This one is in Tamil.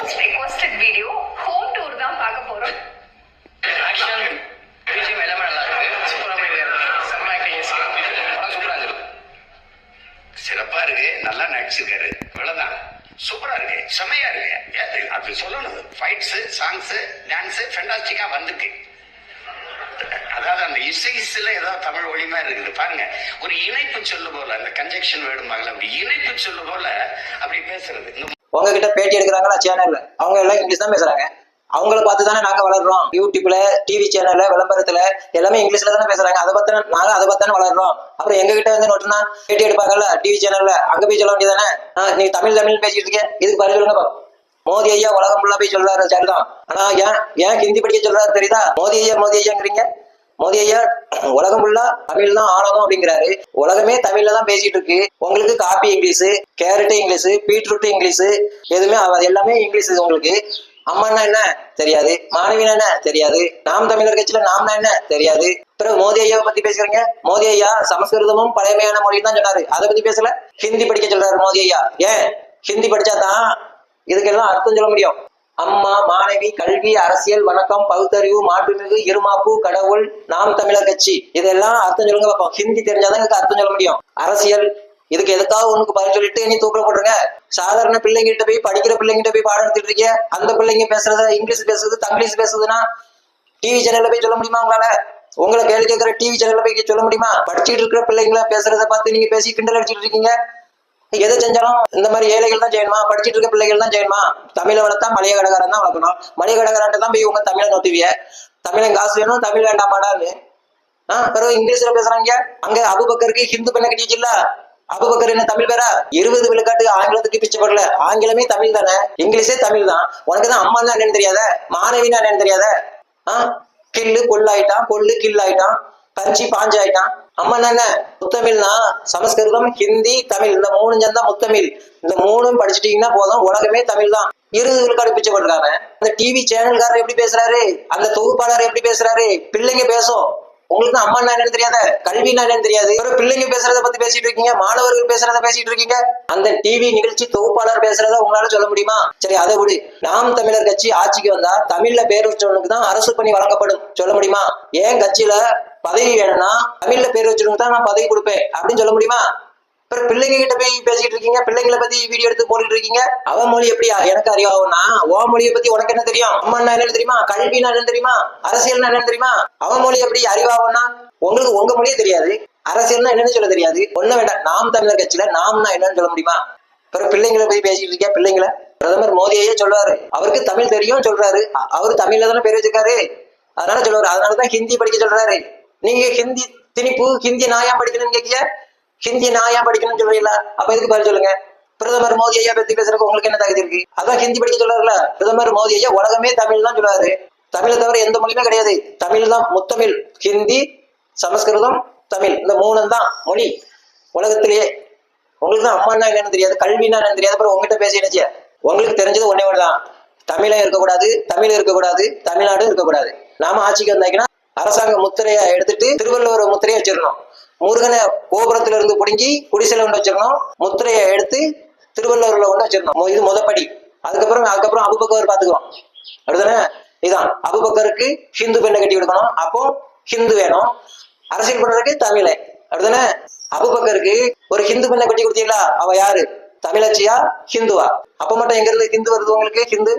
Most requested video home tour தான் பார்க்க போறோம். ஆக்ஷன் பிஜிஎம் எல்லாமே நல்லா இருக்கு. சூப்பரா செம்ம ஆக்டிங் சூப்பரா இருக்கு. சிறப்பா இருக்கு. நல்லா நடிச்சிருக்காரு. அவ்வளவுதான். சூப்பரா இருக்கு. செம்மையா இருக்கு. அப்படி சொல்லணும். ஃபைட்ஸ், சாங்ஸ், டான்ஸ் ஃபென்டாஸ்டிக்கா வந்துருக்கு. அதாவது அந்த இசைஸ்ல ஏதாவது தமிழ் ஒளிமா இருக்குது பாருங்க. ஒரு இணைப்பு சொல்லு போல அந்த கன்ஜெக்ஷன் வேர்டுமாங்கல அப்படி இணைப்பு சொல்லு போல அப்படி பேசுறது. உங்ககிட்ட பேட்டி எடுக்கிறாங்களா சேனல்ல, அவங்க எல்லாம் இங்கிலீஷ் தான் பேசுறாங்க. அவங்கள பார்த்து தானே நாங்க வளர்றோம். யூடியூப்ல, டிவி சேனல்ல, விளம்பரத்துல எல்லாமே இங்கிலீஷ்ல தானே பேசுறாங்க. அதை பத்தி நாங்க அதை பார்த்தானே வளர்றோம். அப்புறம் எங்க கிட்ட வந்து நோட்டுனா பேட்டி எடுப்பாங்கல்ல டிவி சேனல்ல, அங்க போய் சொல்ல வேண்டியதானே. நீ தமிழ் பேசிட்டு இருக்கேன், இதுக்கு பதில் சொல்லுங்க. மோடி ஐயா உலகம் ஃபுல்லா போய் சொல்றாரு சரிதான். ஆனா ஏன் ஹிந்தி படிக்க சொல்றாரு தெரியுதா? மோடி ஐயாங்கிறீங்க. மோடி ஐயா உலகம் ஃபுல்லா தமிழ் தான் ஆனதும் அப்படிங்கிறாரு. உலகமே தமிழ்ல தான் பேசிட்டு இருக்கு. உங்களுக்கு coffee English, carrot English, beetroot English, எதுவுமே எல்லாமே இங்கிலீஷ். உங்களுக்கு அம்மானா என்ன தெரியாது, மாணவினா என்ன தெரியாது, நாம் தமிழர் கட்சியில நாம்னா என்ன தெரியாது. பிறகு மோடி ஐயாவை பத்தி பேசுறீங்க. மோடி ஐயா சமஸ்கிருதமும் பழமையான மொழின்னு தான் சொன்னாரு. அதை பத்தி பேசல. ஹிந்தி படிக்க சொல்றாரு மோடி ஐயா. ஏன் ஹிந்தி படிச்சாதான் இதுக்கெல்லாம் அர்த்தம் சொல்ல முடியும். அம்மா, மாணவி, கல்வி, அரசியல், வணக்கம், பகுத்தறிவு, மாண்புமிகு, இருமாப்பு, கடவுள், நாம் தமிழர் கட்சி, இதெல்லாம் அர்த்தம் சொல்லுங்க பார்ப்போம். ஹிந்தி தெரிஞ்சாதான் எனக்கு அர்த்தம் சொல்ல முடியும். அரசியல் இதுக்கு எதுக்காக உனக்கு பதில் சொல்லிட்டு நீ தூக்கில போட்டுருங்க. சாதாரண பிள்ளைங்கிட்ட போய், படிக்கிற பிள்ளைங்கிட்ட போய் பாடம் எடுத்துட்டு இருக்கீங்க. அந்த பிள்ளைங்க பேசுறத இங்கிலீஷ் பேசுறது, தங்கிலீஷ் பேசுதுன்னா டிவி சேனல்ல போய் சொல்ல முடியுமா உங்களால? உங்களை கேள்வி கேட்கிற டிவி சேனல்ல போய் சொல்ல முடியுமா? படிச்சுட்டு இருக்கிற பிள்ளைங்கள பேசுறத பார்த்து நீங்க பேசி கிண்டல் அடிச்சுட்டு இருக்கீங்க. எதை செஞ்சாலும் இந்த மாதிரி ஏழைகள் தான் செய்யணுமா? படிச்சுட்டு இருக்க பிள்ளைகள் தான் செய்யணுமா? தமிழை வளர்த்தா மளிகை கடைக்காரன் தான் வளர்க்கணும். மளிகை கடைக்காரன் தான் போய் உங்க தமிழை நோட்டுவிய. தமிழன் காசு வேணும், தமிழ் வேண்டாமாடான்னு. பிறகு இங்கிலீஷ்ல பேசுறாங்க. அங்க அபுபக்கருக்கு ஹிந்து பெண்ணை கட்டிச்சு இல்ல. அபுபக்கர் என்ன தமிழ் பேரா? 20 விழுக்காட்டு ஆங்கிலத்துக்கு பிச்சை படல. ஆங்கிலமே தமிழ் தானே, இங்கிலீஷே தமிழ் தான். உனக்கு தான் அம்மா தான் என்னன்னு தெரியாத, மாணவினா என்னன்னு தெரியாத. கில்லு கொல்லாயிட்டான், கொல்லு கில் ஆயிட்டான், கஞ்சி பாஞ்சாயிட்டான். அம்மா என்ன முத்தமிழ்னா சமஸ்கிருதம், ஹிந்தி, தமிழ், இந்த 3 சேர்ந்தா முத்தமிழ். இந்த 3 படிச்சுட்டீங்கன்னா போதும், உலகமே தமிழ் தான். 20 விழுக்காடு பிச்சை பண்றாங்க. அந்த டிவி சேனல்காரர் எப்படி பேசுறாரு, அந்த தொகுப்பாளர் எப்படி பேசுறாரு, பிள்ளைங்க பேசும். உங்களுக்கு அம்மா என்னன்னு தெரியாத, கல்வினா என்னன்னு தெரியாது. பிள்ளைங்க பேசுறத பத்தி பேசிட்டு இருக்கீங்க, மாணவர்கள் பேசுறத பேசிட்டு இருக்கீங்க. அந்த டிவி நிகழ்ச்சி தொகுப்பாளர் பேசுறத உங்களால சொல்ல முடியுமா? சரி அதை விடு. நாம் தமிழர் கட்சி ஆட்சிக்கு வந்தா தமிழ்ல பேர் வச்சவனுக்கு தான் அரசு பணி வழங்கப்படும் சொல்ல முடியுமா? ஏன் கட்சியில பதவி வேணும்னா தமிழ்ல பேர் வச்சவனுக்கு தான் நான் பதவி கொடுப்பேன் அப்படின்னு சொல்ல முடியுமா? அப்புறம் பிள்ளைங்க கிட்ட போய் பேசிட்டு இருக்கீங்க, பிள்ளைங்களை பத்தி வீடியோ எடுத்து போட்டுட்டு இருக்கீங்க. அவன் மொழி எப்படியா எனக்கு அறிவாகும்னா, உன் மொழியை பத்தி உனக்கு என்ன தெரியும்? அம்மான்னா என்னன்னு தெரியுமா? கல்வினா என்னன்னு தெரியுமா? அரசியல்னா என்னன்னு தெரியுமா? அவன் மொழி எப்படி அறிவாகும்னா, உங்களுக்கு உங்க மொழியே தெரியாது, அரசியல்னா என்னன்னு சொல்ல தெரியாது. ஒண்ணு வேண்டாம். நாம் தமிழர் கட்சியில நாம்னா என்னன்னு சொல்ல முடியுமா? அப்புறம் பிள்ளைங்களை போய் பேசிட்டு இருக்கியா பிள்ளைங்களை. பிரதமர் மோடியே சொல்றாரு, அவருக்கு தமிழ் தெரியும் சொல்றாரு. அவரு தமிழ்ல தானே பேர் வச்சிருக்காரு, அதனால சொல்றாரு. அதனாலதான் ஹிந்தி படிக்க சொல்றாரு. நீங்க ஹிந்தி திணிப்பு, ஹிந்தி நான் ஏன் படிக்கணும்னு கேட்கிய, ஹிந்தி நான் ஏன் படிக்கணும்னு சொல்றீங்களா? அப்ப இதுக்கு பதில் சொல்லுங்க. பிரதமர் மோடி ஐயா பத்தி பேசுறதுக்கு உங்களுக்கு என்ன தகுதி இருக்கு? அதான் ஹிந்தி படிக்க சொல்றாருல. பிரதமர் மோடி ஐயா உலகமே தமிழ் தான் சொல்றாரு. தமிழை தவிர எந்த மொழியுமே கிடையாது, தமிழ் தான் முத்தமிழ். ஹிந்தி, சமஸ்கிருதம், தமிழ், இந்த 3 தான் மொழி உலகத்திலேயே. உங்களுக்கு தான் அம்மானா என்னன்னு தெரியாது, கல்வினா என்னன்னு தெரியாது. அப்புறம் உங்ககிட்ட பேசி நினைச்சிய. உங்களுக்கு தெரிஞ்சது ஒன்னே ஒண்ணுதான், தமிழம் இருக்கக்கூடாது, தமிழ் இருக்கக்கூடாது, தமிழ்நாடு இருக்கக்கூடாது. நாம ஆட்சிக்கு வந்தாங்கன்னா அரசாங்க முத்திரையை எடுத்துட்டு திருவள்ளுவர் முத்திரையை வச்சிடணும். முருகனை கோபுரத்துல இருந்து பிடுங்கி குடிசையில கொண்டு வச்சிடணும். முத்திரையை எடுத்து திருவள்ளுவர்ல கொண்டு வச்சிடணும். இது முதப்படி. அதுக்கப்புறம் அபுபக்கர் பாத்துக்குவோம். அப்படிதானே? இதான் அபுபக்கருக்கு ஹிந்து பெண்ணை கட்டி கொடுக்கணும். அப்போ ஹிந்து வேணும். அரசியல் பண்றதுக்கு தமிழை. அப்படிதானே? அபுபக்கருக்கு ஒரு ஹிந்து பெண்ணை கட்டி கொடுத்தீங்களா? அவ யாரு? தமிழச்சியா, ஹிந்துவா? அப்ப மட்டும் எங்க இருந்து ஹிந்து வருது உங்களுக்கு? ஹிந்து